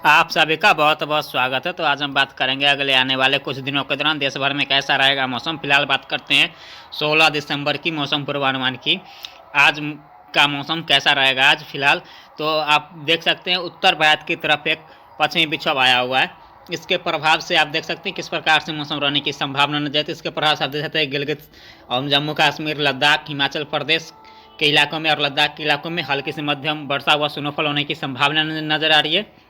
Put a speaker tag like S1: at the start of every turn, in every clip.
S1: आप सभी का बहुत बहुत स्वागत है। तो आज हम बात करेंगे अगले आने वाले कुछ दिनों के दौरान देश भर में कैसा रहेगा मौसम। फिलहाल बात करते हैं 16 दिसंबर की मौसम पूर्वानुमान की। आज का मौसम कैसा रहेगा आज फिलहाल तो आप देख सकते हैं उत्तर भारत की तरफ एक पश्चिमी विक्षोभ आया हुआ है। इसके प्रभाव से आप देख सकते हैं किस प्रकार से मौसम रहने की संभावना नजर आती है। इसके प्रभाव से आप देख सकते हैं गिलगित और जम्मू कश्मीर, लद्दाख, हिमाचल प्रदेश के इलाकों में और लद्दाख के इलाकों में हल्की से मध्यम वर्षा व स्नोफॉल होने की संभावना नजर आ रही है।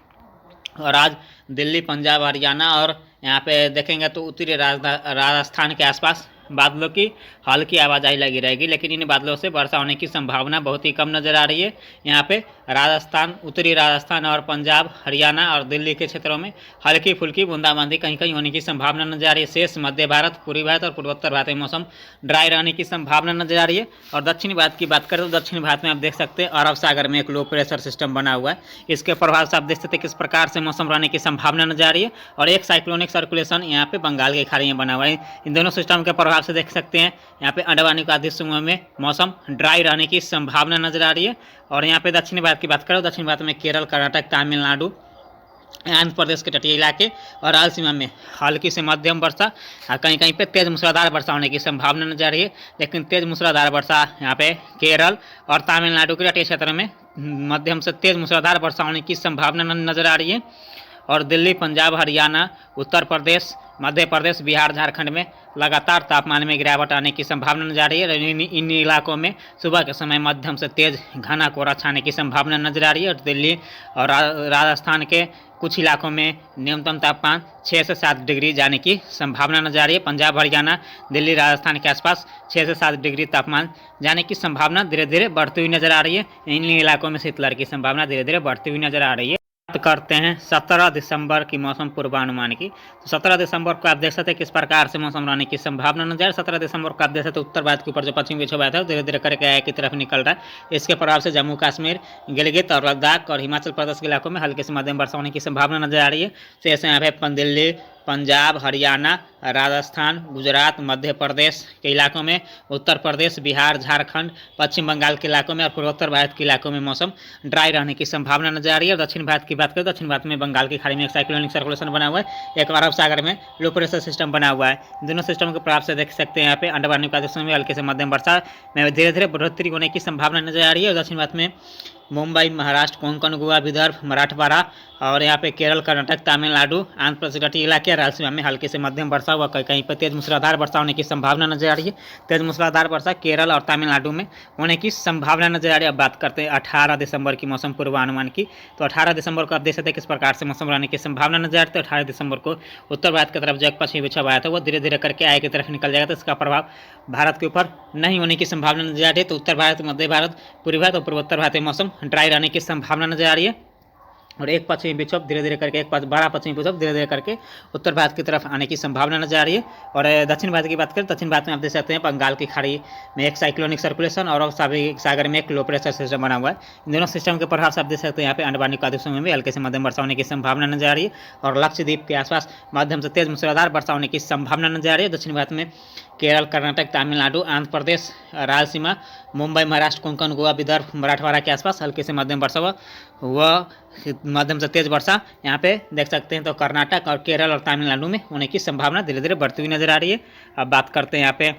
S1: और आज दिल्ली, पंजाब, हरियाणा और यहाँ पे देखेंगे तो उत्तरी राजस्थान के आसपास बादलों की हल्की आवाजाही लगी रहेगी, लेकिन इन बादलों से वर्षा होने की संभावना बहुत ही कम नज़र आ रही है। यहाँ पे राजस्थान, उत्तरी राजस्थान और पंजाब, हरियाणा और दिल्ली के क्षेत्रों में हल्की फुल्की बूंदाबांदी कहीं कहीं होने की संभावना नजर आ रही है। शेष मध्य भारत, पूर्वी भारत और पूर्वोत्तर भारत में मौसम ड्राई रहने की संभावना नजर आ रही है। और दक्षिणी भारत की बात करें तो दक्षिण भारत में आप देख सकते हैं अरब सागर में एक लो प्रेशर सिस्टम बना हुआ है। इसके प्रभाव से आप देख सकते हैं किस प्रकार से मौसम रहने की संभावना नजर आ रही है। और एक साइक्लोनिक सर्कुलेशन यहाँ पे बंगाल की खाड़ी में बना हुआ है। इन दोनों सिस्टम के प्रभाव से देख सकते हैं यहाँ पे अंडमान निकोबार समूह में मौसम ड्राई रहने की संभावना नजर आ रही है। और यहाँ पे दक्षिणी भारत की बात करें तो दक्षिण भारत में केरल, कर्नाटक, तमिलनाडु, आंध्र प्रदेश के तटीय इलाके और राल सीमा में हल्की से मध्यम वर्षा, कहीं कहीं पे तेज मूसलाधार वर्षा होने की संभावना नजर आ रही है। लेकिन तेज मूसलाधार वर्षा यहाँ पे केरल और तमिलनाडु के तटीय क्षेत्र में मध्यम से तेज मूसलाधार वर्षा होने की संभावना नजर आ रही है। और दिल्ली, पंजाब, हरियाणा, उत्तर प्रदेश, मध्य प्रदेश, बिहार, झारखंड में लगातार तापमान में गिरावट आने की संभावना नजर आ रही है। इन इलाकों में सुबह के समय मध्यम से तेज घना कोहरा छाने की संभावना नजर आ रही है। और दिल्ली और राजस्थान के कुछ इलाकों में न्यूनतम तापमान 6 से 7 डिग्री जाने की संभावना नजर आ रही है। पंजाब, हरियाणा, दिल्ली, राजस्थान के आसपास 6 से 7 डिग्री तापमान जाने की संभावना धीरे धीरे बढ़ती हुई नजर आ रही है। इन इलाकों में शीतलहर की संभावना धीरे धीरे बढ़ती हुई नजर आ रही है। बात करते हैं 17 दिसंबर की मौसम पूर्वानुमान की। तो 17 दिसंबर को आप देख सकते हैं किस प्रकार से मौसम रहने की संभावना नजर। 17 दिसंबर को आप देख सकते हैं उत्तर भारत के ऊपर जो पश्चिमी विक्षोभ आया था धीरे धीरे करके आया की तरफ निकल रहा है। इसके प्रभाव से जम्मू कश्मीर, गिलगित और लद्दाख और हिमाचल प्रदेश के इलाकों में हल्के से मध्यम वर्षा होने की संभावना नजर आ रही है। शेष यहाँ पे दिल्ली, पंजाब, हरियाणा, राजस्थान, गुजरात, मध्य प्रदेश के इलाकों में, उत्तर प्रदेश, बिहार, झारखंड, पश्चिम बंगाल के इलाकों में और पूर्वोत्तर भारत के इलाकों में मौसम ड्राई रहने की संभावना नजर आ रही है। और दक्षिण भारत की बात करें तो दक्षिण भारत में बंगाल की खाड़ी में एक साइक्लोनिक सर्कुलेशन बना हुआ है, एक अरब सागर में लो प्रेशर सिस्टम बना हुआ है। दोनों सिस्टम के प्रभाव से देख सकते हैं यहाँ पे अंडमान निकोबार समूह में हल्के से मध्यम वर्षा में धीरे धीरे बढ़ोतरी होने की संभावना नजर आ रही है। और दक्षिण भारत में मुंबई, महाराष्ट्र, कोंकण, गोवा, विदर्भ, मराठवाड़ा और यहाँ पे केरल, कर्नाटक, तमिलनाडु, आंध्र प्रदेश तटीय इलाके राल सीमा में हल्के से मध्यम वर्षा हुआ, कहीं पर तेज मूसलाधार वर्षा होने की संभावना नजर आ रही है। तेज मूसलाधार वर्षा केरल और तमिलनाडु में होने की संभावना नजर आ रही है। अब बात करते हैं 18 दिसंबर की मौसम पूर्वानुमान की। तो 18 दिसंबर को आप देख सकते हैं किस प्रकार से मौसम रहने की संभावना नजर आ रही है। 18 दिसंबर को उत्तर भारत की तरफ जो एक पश्चिमी विक्षोभ आया था वो धीरे धीरे करके आगे की तरफ निकल जाएगा, तो इसका प्रभाव भारत के ऊपर नहीं होने की संभावना नजर आ रही है। तो उत्तर भारत, मध्य भारत, पूर्वी भारत और पूर्वोत्तर भारत में मौसम ड्राई रहने की संभावना नजर आ रही है। और एक पश्चिमी विक्षोभ धीरे धीरे करके, एक बड़ा पश्चिमी विक्षोभ धीरे धीरे करके उत्तर भारत की तरफ आने की संभावना नजर आ रही है। और दक्षिण भारत की बात करें, दक्षिण भारत में आप देख सकते हैं बंगाल की खाड़ी में एक साइक्लोनिक सर्कुलेशन और सागर में एक लो प्रेशर सिस्टम बना हुआ है। इन दोनों सिस्टम के प्रभाव से आप देख सकते हैं यहाँ पे अंडमान निकोबार समूह में हल्के से मध्यम वर्षा होने की संभावना नजर आ रही है। और लक्षद्वीप के आसपास मध्यम से तेज मूसलाधार वर्षा होने की संभावना नजर आ रही है। दक्षिण भारत में केरल, कर्नाटक, तमिलनाडु, आंध्र प्रदेश, रायलसीमा, मुंबई, महाराष्ट्र, कोंकण, गोवा, विदर्भ, मराठवाड़ा के आसपास हल्के से मध्यम वर्षा हुआ मध्यम से तेज वर्षा यहाँ पे देख सकते हैं। तो कर्नाटक और केरल और तमिलनाडु में होने की संभावना धीरे धीरे बढ़ती हुई नजर आ रही है। अब बात करते हैं यहाँ पे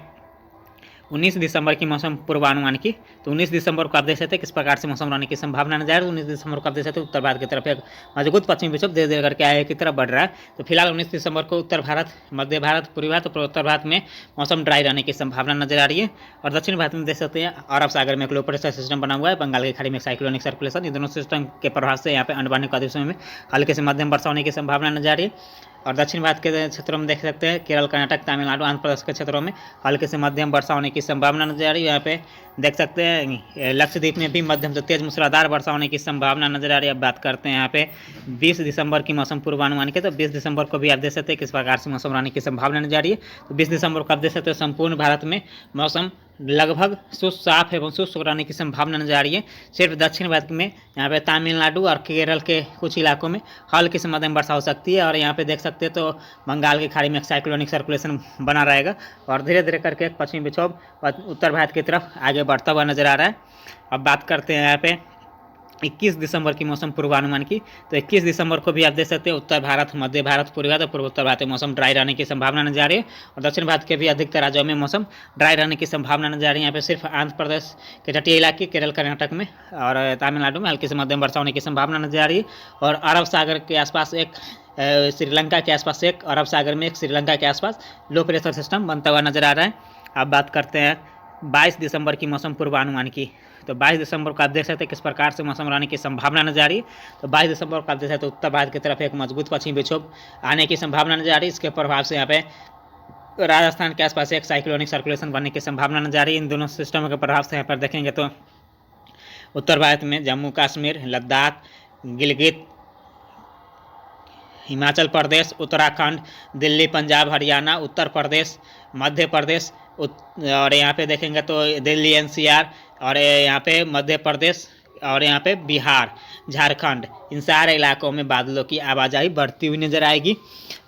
S1: 19 दिसंबर की मौसम पूर्वानुमान की। तो 19 दिसंबर को आप देख सकते हैं किस प्रकार से मौसम रहने की संभावना नजर आ रही है। 19 दिसंबर को आप देख सकते हैं उत्तर भारत की तरफ एक मजबूत पश्चिमी विक्षोभ धीरे धीरे करके आगे की तरफ बढ़ रहा है। तो फिलहाल 19 दिसंबर को उत्तर भारत, मध्य भारत, पूर्वी भारत और पूर्वोत्तर भारत में मौसम ड्राई रहने की संभावना नजर आ रही है। और दक्षिण भारत में देख सकते हैं अरब सागर में एक लो प्रेशर सिस्टम बना हुआ है, बंगाल की खाड़ी में साइक्लोनिक सर्कुलेशन, इन दोनों सिस्टम के प्रभाव से यहाँ पे अंडमान निकोबार समूह में हल्के से मध्यम वर्षा होने की संभावना नजर आ रही है। और दक्षिण भारत के क्षेत्रों में देख सकते हैं केरल, कर्नाटक, तमिलनाडु, आंध्र प्रदेश के क्षेत्रों में हल्के से मध्यम वर्षा होने की संभावना नजर आ रही है। यहाँ पे देख सकते हैं लक्षद्वीप में भी मध्यम से तेज मूसलाधार वर्षा होने की संभावना नजर आ रही है। अब बात करते हैं यहाँ पे 20 दिसंबर की मौसम पूर्वानुमान की। तो 20 दिसंबर को भी आप देख सकते हैं किस प्रकार से मौसम रहने की संभावना नजर आ रही है। तो 20 दिसंबर को आप देख सकते हैं संपूर्ण भारत में मौसम लगभग शुष्क, साफ एवं शुष्क रहने की संभावना नजर आ रही है। सिर्फ दक्षिण भारत में यहाँ पे तमिलनाडु और केरल के कुछ इलाकों में हल्की से मध्यम वर्षा हो सकती है। और यहाँ पे देख सकते हैं तो बंगाल की खाड़ी में एक साइक्लोनिक सर्कुलेशन बना रहेगा और धीरे धीरे करके एक पश्चिमी विक्षोभ उत्तर भारत की तरफ आगे बढ़ता हुआ नजर आ रहा है। अब बात करते हैं यहाँ पे 21 दिसंबर की मौसम पूर्वानुमान की। तो 21 दिसंबर को भी आप देख सकते हैं उत्तर भारत, मध्य भारत, पूर्वी भारत और पूर्वोत्तर भारत में मौसम ड्राई रहने की संभावना नजर आ रही है और दक्षिण भारत के भी अधिकतर राज्यों में मौसम ड्राई रहने की संभावना नजर आ रही है। यहाँ पे सिर्फ आंध्र प्रदेश के तटीय इलाके, केरल, कर्नाटक में और तमिलनाडु में हल्की से मध्यम वर्षा होने की संभावना नजर आ रही है। और अरब सागर के आसपास एक श्रीलंका के आसपास एक, अरब सागर में एक, श्रीलंका के आसपास लो प्रेशर सिस्टम बनता हुआ नजर आ रहा है। अब बात करते हैं 22 दिसंबर की मौसम पूर्वानुमान की। तो 22 दिसंबर को आप देख सकते हैं किस प्रकार से मौसम रहने की संभावना नजर आ रही है। तो 22 दिसंबर को आप देख सकते हैं उत्तर भारत की तरफ एक मजबूत पश्चिमी विक्षोभ आने की संभावना नजर आ रही है। इसके प्रभाव से यहाँ पे राजस्थान के आसपास एक साइक्लोनिक सर्कुलेशन बनने की संभावना नजर आ रही है। इन दोनों सिस्टमों के प्रभाव से यहाँ पर देखेंगे तो उत्तर भारत में जम्मू कश्मीर, लद्दाख, गिलगित, हिमाचल प्रदेश, उत्तराखंड, दिल्ली, पंजाब, हरियाणा, उत्तर प्रदेश, मध्य प्रदेश और यहाँ पे देखेंगे तो दिल्ली एनसीआर और यहाँ पे मध्य प्रदेश और यहाँ पे बिहार, झारखंड, इन सारे इलाकों में बादलों की आवाजाही बढ़ती हुई नजर आएगी।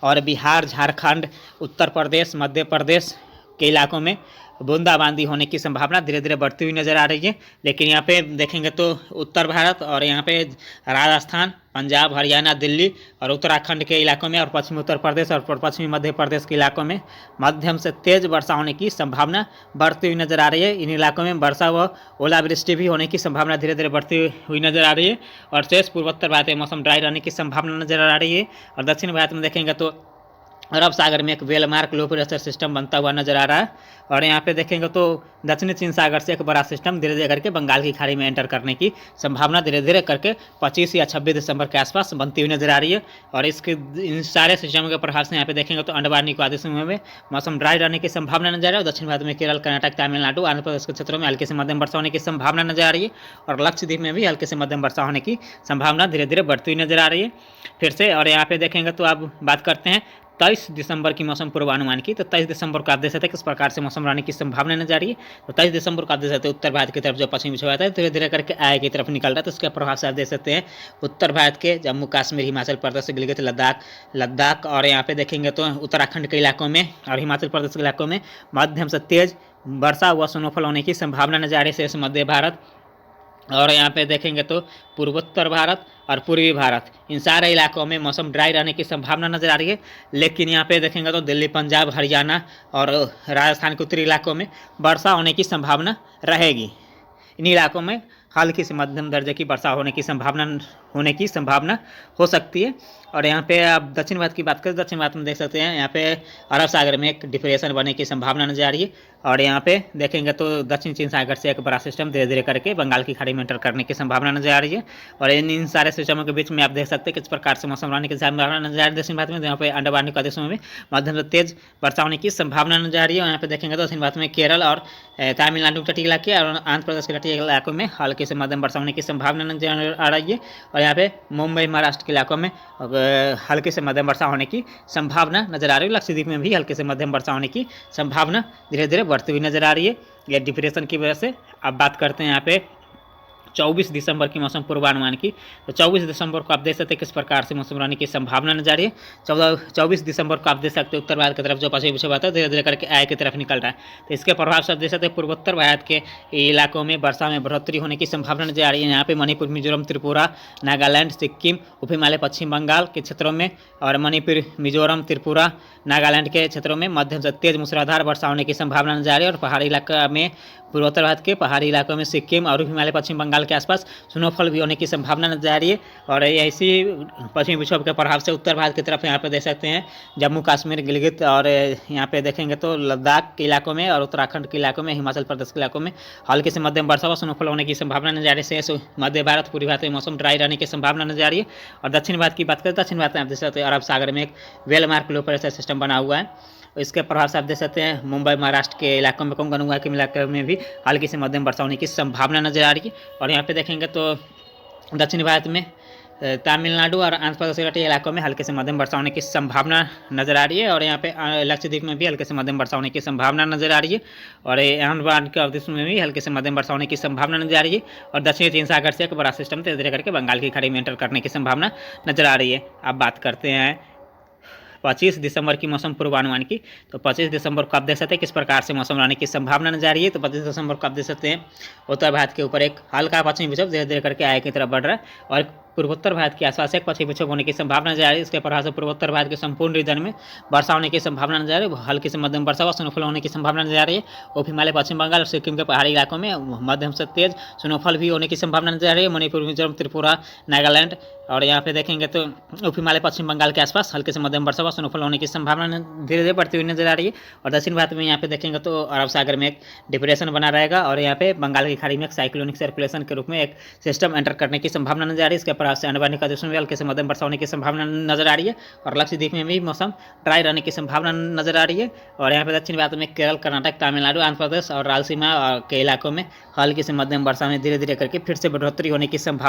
S1: और बिहार, झारखंड, उत्तर प्रदेश, मध्य प्रदेश के इलाकों में बूंदाबांदी होने की संभावना धीरे धीरे बढ़ती हुई नजर आ रही है। लेकिन यहाँ पे देखेंगे तो उत्तर भारत और यहाँ पे राजस्थान, पंजाब, हरियाणा, दिल्ली और उत्तराखंड के इलाकों में और पश्चिमी उत्तर प्रदेश और पश्चिमी मध्य प्रदेश के इलाकों में मध्यम से तेज वर्षा होने की संभावना बढ़ती हुई नजर आ रही है। इन इलाकों में वर्षा व ओलावृष्टि भी होने की संभावना धीरे धीरे बढ़ती हुई नजर आ रही है। और शेष पूर्वोत्तर भारत में मौसम ड्राई रहने की संभावना नजर आ रही है। और दक्षिण भारत में देखेंगे तो अरब सागर में एक वेलमार्क लो प्रेशर सिस्टम बनता हुआ नजर आ रहा है। और यहाँ पे देखेंगे तो दक्षिणी चीन सागर से एक बड़ा सिस्टम धीरे धीरे करके बंगाल की खाड़ी में एंटर करने की संभावना धीरे धीरे करके 25 या 26 दिसंबर के आसपास बनती हुई नजर आ रही है। और इसके इन सारे सिस्टमों के प्रभाव से यहाँ पे देखेंगे तो अंडमान निकोबार समूह में मौसम ड्राई रहने की संभावना नजर आ रही है। दक्षिण भारत में केरल, कर्नाटक, तमिलनाडु, आंध्र प्रदेश के क्षेत्रों में हल्के से मध्यम वर्षा होने की संभावना नजर आ रही है। और लक्षद्वीप में भी हल्के से मध्यम वर्षा होने की संभावना धीरे धीरे बढ़ती हुई नजर आ रही है फिर से। और यहाँ पे देखेंगे तो अब बात करते हैं 23 दिसंबर की मौसम पूर्वानुमान की। तो 23 दिसंबर को आप देख सकते हैं किस प्रकार से मौसम रहने की संभावना नजर आ रही है। तो 23 दिसंबर को आप देख सकते हैं उत्तर भारत की तरफ जो पश्चिमी विक्षोभ आता है धीरे धीरे करके आय की तरफ निकल रहा है। तो इसके प्रभाव से आप देख सकते हैं उत्तर भारत के जम्मू कश्मीर, हिमाचल प्रदेश, गिलगित, लद्दाख और यहाँ पे देखेंगे तो उत्तराखंड के इलाकों में और हिमाचल प्रदेश के इलाकों में मध्यम से तेज वर्षा व स्नोफॉल होने की संभावना नजर आ रही है। शेष मध्य भारत और यहाँ पे देखेंगे तो पूर्वोत्तर भारत और पूर्वी भारत, इन सारे इलाकों में मौसम ड्राई रहने की संभावना नजर आ रही है। लेकिन यहाँ पे देखेंगे तो दिल्ली, पंजाब, हरियाणा और राजस्थान के उत्तरी इलाकों में वर्षा होने की संभावना रहेगी। इन इलाकों में हल्की से मध्यम दर्जे की वर्षा होने की संभावना हो सकती है। और यहाँ पे आप दक्षिण भारत की बात करें, दक्षिण भारत में देख सकते हैं यहाँ पे अरब सागर में एक डिप्रेशन बनने की संभावना नजर आ रही है। और यहाँ पे देखेंगे तो दक्षिण चीन सागर से एक बड़ा सिस्टम धीरे धीरे करके बंगाल की खाड़ी में एंटर करने की संभावना नजर आ रही है। और इन सारे सिस्टमों के बीच में आप देख सकते हैं किस प्रकार से मौसम रहने की संभावना नजर आ रही है दक्षिण भारत में। यहाँ पे अंडमान निकोबार समूह में मध्यम से तेज वर्षा होने की संभावना नजर आ रही है। और यहाँ पे देखेंगे तो दक्षिण भारत में केरल और तमिलनाडु के तटीय इलाके और आंध्र प्रदेश के तटीय इलाकों में हल्के से मध्यम वर्षा होने की संभावना नजर आ रही है। और यहाँ पे मुंबई, महाराष्ट्र के इलाकों में हल्के से मध्यम वर्षा होने की संभावना नजर आ रही है। लक्षद्वीप में भी हल्के से मध्यम वर्षा होने की संभावना धीरे धीरे बढ़ती हुई नजर आ रही है यह डिप्रेशन की वजह से। अब बात करते हैं यहाँ पे 24 दिसंबर की मौसम पूर्वानुमान की। तो 24 दिसंबर को आप देख सकते हैं किस प्रकार से मौसम रहने की संभावना नजर आ रही है। 24 दिसंबर को आप देख सकते हैं उत्तर भारत की तरफ जो पश्चिमी विक्षोभ आता है धीरे धीरे करके आय की तरफ निकल रहा है। तो इसके प्रभाव से आप देख सकते हैं पूर्वोत्तर भारत के इलाकों में वर्षा में बढ़ोतरी होने की संभावना नजर आ रही है। यहाँ पे मणिपुर, मिजोरम, त्रिपुरा, नागालैंड, सिक्किम, उप हिमालय, पश्चिम बंगाल के क्षेत्रों में और मणिपुर, मिजोरम, त्रिपुरा, नागालैंड के क्षेत्रों में मध्यम से तेज मूसलाधार वर्षा होने की संभावना नजर आ रही है। और पहाड़ी इलाका में पूर्वोत्तर भारत के पहाड़ी इलाकों में सिक्किम और हिमालय, पश्चिम बंगाल के आसपास स्नोफॉल भी होने की संभावना नजर आ रही है। और ऐसी पश्चिमी विक्षोभ के प्रभाव से उत्तर भारत की तरफ यहाँ पे देख सकते हैं जम्मू कश्मीर, गिलगित और यहाँ पे देखेंगे तो लद्दाख के इलाकों में और उत्तराखंड के इलाकों में, हिमाचल प्रदेश के इलाकों में हल्के से मध्यम वर्षा व स्नोफॉल होने की संभावना नजर आ रही है। शेष मध्य भारत, पूर्वी भारत में मौसम ड्राई रहने की संभावना नजर आ रही है। और दक्षिण भारत की बात करें, दक्षिण भारत में आप देख सकते हैं अरब सागर में एक वेलमार्क लो प्रेशर सिस्टम बना हुआ है। इसके प्रभाव से आप देख सकते हैं मुंबई, महाराष्ट्र के इलाकों में, कोंकण के इलाके में भी हल्की से मध्यम वर्षा होने की संभावना नजर आ रही है। और यहाँ पे देखेंगे तो दक्षिण भारत में तमिलनाडु और आंध्र प्रदेश के इलाकों में हल्के से मध्यम वर्षा होने की संभावना नजर आ रही है। और यहाँ पे लक्षद्वीप में भी हल्के से मध्यम वर्षा होने की संभावना नजर आ रही है। और अंडमान के अवधि में भी हल्के से मध्यम वर्षा होने की संभावना नजर आ रही है। और दक्षिणी चीन सागर से एक बड़ा सिस्टम धीरे धीरे करके बंगाल की खाड़ी में एंटर करने की संभावना नजर आ रही है। अब बात करते हैं 25 दिसंबर की मौसम पूर्वानुमान की। तो 25 दिसंबर को आप देख सकते हैं किस प्रकार से मौसम रहने की संभावना नजर आ रही है। तो 25 दिसंबर को आप देख सकते हैं उत्तर भारत के ऊपर एक हल्का पश्चिमी विक्षोभ धीरे धीरे करके आगे की तरफ बढ़ रहा है और पूर्वोत्तर भारत के आसपास एक पश्चिमी विक्षोभ होने की संभावना नजर आ रही है। इसके प्रभाव से पूर्वोत्तर भारत के संपूर्ण रीजन में वर्षा होने की संभावना नजर आ रही है। हल्की से मध्यम वर्षा व स्नोफॉल होने की संभावना नजर आ रही है। उप हिमालय, पश्चिम बंगाल और सिक्किम के पहाड़ी इलाकों में मध्यम से तेज स्नोफॉल भी होने की संभावना नजर आ रही है। मणिपुर, मिजोरम, त्रिपुरा, नागालैंड और यहाँ पे देखेंगे तो उप हिमालय, पश्चिम बंगाल के आसपास हल्के से मध्यम वर्षा व स्नोफॉल होने की संभावना धीरे धीरे बढ़ती हुई नजर आ रही है। और दक्षिण भारत में यहाँ पे देखेंगे तो अरब सागर में एक डिप्रेशन बना रहेगा और यहाँ पे बंगाल की खाड़ी में एक साइक्लोनिक सर्कुलेशन के रूप में एक सिस्टम एंटर करने की संभावना नजर आ रही है। इसके प्रभाव से अंडमान निकोबार द्वीप में हल्के से मध्यम वर्षा होने की संभावना नजर आ रही है और लक्षद्वीप में भी मौसम ड्राई रहने की संभावना नजर आ रही है। और यहाँ पे दक्षिण भारत में केरल, कर्नाटक, तमिलनाडु, आंध्र प्रदेश और रायलसीमा के इलाकों में हल्की से मध्यम वर्षा में धीरे धीरे करके फिर से बढ़ोतरी होने की संभावना